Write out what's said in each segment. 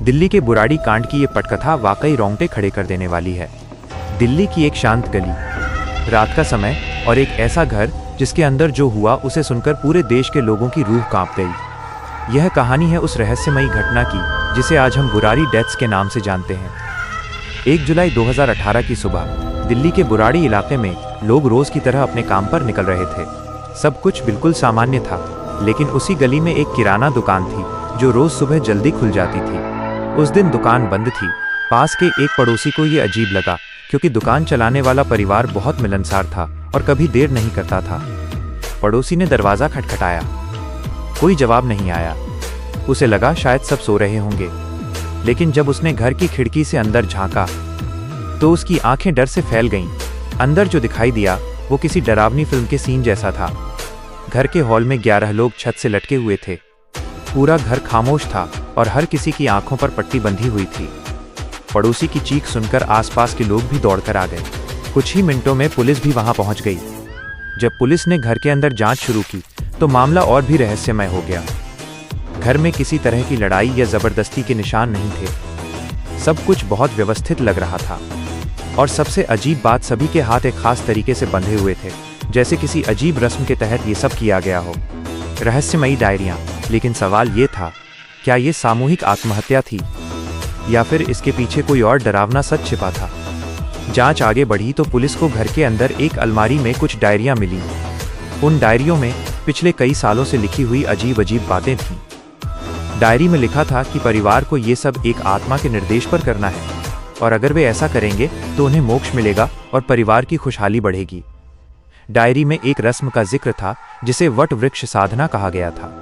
दिल्ली के बुराड़ी कांड की ये पटकथा वाकई रोंगटे खड़े कर देने वाली है। दिल्ली की एक शांत गली, रात का समय और एक ऐसा घर जिसके अंदर जो हुआ उसे सुनकर पूरे देश के लोगों की रूह कांप गई। यह कहानी है उस रहस्यमयी घटना की जिसे आज हम बुराड़ी डेथ्स के नाम से जानते हैं। 1 जुलाई 2018 की सुबह दिल्ली के बुराड़ी इलाके में लोग रोज की तरह अपने काम पर निकल रहे थे। सब कुछ बिल्कुल सामान्य था, लेकिन उसी गली में एक किराना दुकान थी जो रोज सुबह जल्दी खुल जाती थी। उस दिन दुकान बंद थी। पास के एक पड़ोसी को ये अजीब लगा, क्योंकि दुकान चलाने वाला परिवार बहुत मिलनसार था और कभी देर नहीं करता था। पड़ोसी ने दरवाजा खटखटाया, कोई जवाब नहीं आया। उसे लगा शायद सब सो रहे होंगे, लेकिन जब उसने घर की खिड़की से अंदर झांका तो उसकी आंखें डर से फैल गईं। अंदर जो दिखाई दिया वो किसी डरावनी फिल्म के सीन जैसा था। घर के हॉल में 11 लोग छत से लटके हुए थे। पूरा घर खामोश था और हर किसी की आंखों पर पट्टी बंधी हुई थी। पड़ोसी की चीख सुनकर आसपास के लोग भी दौड़कर आ गए। कुछ ही मिनटों में पुलिस भी वहां पहुंच गई। जब पुलिस ने घर के अंदर जांच शुरू की तो मामला और भी रहस्यमय हो गया। घर में किसी तरह की लड़ाई या जबरदस्ती के निशान नहीं थे। सब कुछ बहुत व्यवस्थित लग रहा था और सबसे अजीब बात, सभी के हाथ एक खास तरीके से बंधे हुए थे, जैसे किसी अजीब रस्म के तहत ये सब किया गया हो। रहस्यमयी डायरियां, लेकिन सवाल ये था, क्या ये सामूहिक आत्महत्या थी या फिर इसके पीछे कोई और डरावना सच छिपा था? जांच आगे बढ़ी तो पुलिस को घर के अंदर एक अलमारी में कुछ डायरियां मिली। उन डायरियों में पिछले कई सालों से लिखी हुई अजीब अजीब बातें थीं। डायरी में लिखा था कि परिवार को ये सब एक आत्मा के निर्देश पर करना है और अगर वे ऐसा करेंगे तो उन्हें मोक्ष मिलेगा और परिवार की खुशहाली बढ़ेगी। डायरी में एक रस्म का जिक्र था जिसे वट वृक्ष साधना कहा गया था।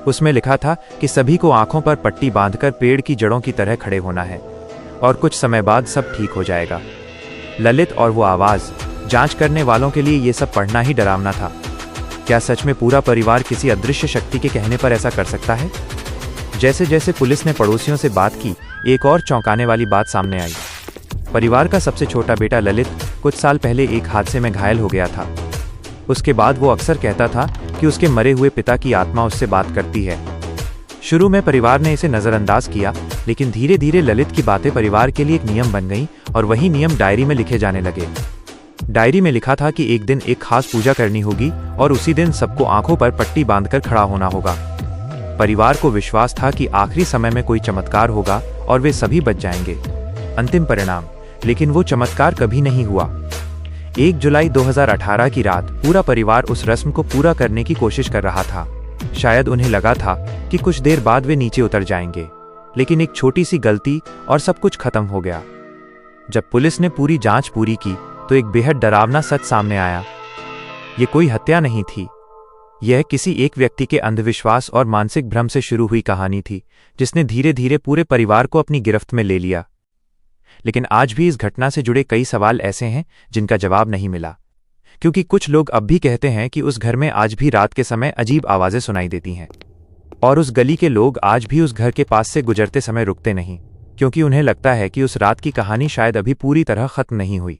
उसमें लिखा था कि सभी को आंखों पर पट्टी बांधकर पेड़ की जड़ों की तरह खड़े होना है और कुछ समय बाद सब ठीक हो जाएगा। ललित और वो आवाज, जांच करने वालों के लिए ये सब पढ़ना ही डरावना था। क्या सच में पूरा परिवार किसी अदृश्य शक्ति के कहने पर ऐसा कर सकता है? जैसे जैसे पुलिस ने पड़ोसियों से बात की, एक और चौंकाने वाली बात सामने आई। परिवार का सबसे छोटा बेटा ललित कुछ साल पहले एक हादसे में घायल हो गया था। उसके बाद वो अक्सर कहता था कि उसके मरे हुए पिता की आत्मा उससे बात करती है। शुरू में परिवार ने इसे नजरअंदाज किया, लेकिन धीरे धीरे ललित की बातें परिवार के लिए एक नियम बन गईं और वही नियम डायरी में लिखे जाने लगे। डायरी में लिखा था कि एक दिन एक खास पूजा करनी होगी और उसी दिन सबको आंखों पर पट्टी बांधकर खड़ा होना होगा। परिवार को विश्वास था कि आखिरी समय में कोई चमत्कार होगा और वे सभी बच जाएंगे। अंतिम परिणाम, लेकिन वो चमत्कार कभी नहीं हुआ। 1 जुलाई 2018 की रात पूरा परिवार उस रस्म को पूरा करने की कोशिश कर रहा था। शायद उन्हें लगा था कि कुछ देर बाद वे नीचे उतर जाएंगे, लेकिन एक छोटी सी गलती और सब कुछ खत्म हो गया। जब पुलिस ने पूरी जांच पूरी की तो एक बेहद डरावना सच सामने आया। ये कोई हत्या नहीं थी। यह किसी एक व्यक्ति के अंधविश्वास और मानसिक भ्रम से शुरू हुई कहानी थी, जिसने धीरे धीरे पूरे परिवार को अपनी गिरफ्त में ले लिया। लेकिन आज भी इस घटना से जुड़े कई सवाल ऐसे हैं जिनका जवाब नहीं मिला, क्योंकि कुछ लोग अब भी कहते हैं कि उस घर में आज भी रात के समय अजीब आवाजें सुनाई देती हैं और उस गली के लोग आज भी उस घर के पास से गुजरते समय रुकते नहीं, क्योंकि उन्हें लगता है कि उस रात की कहानी शायद अभी पूरी तरह खत्म नहीं हुई।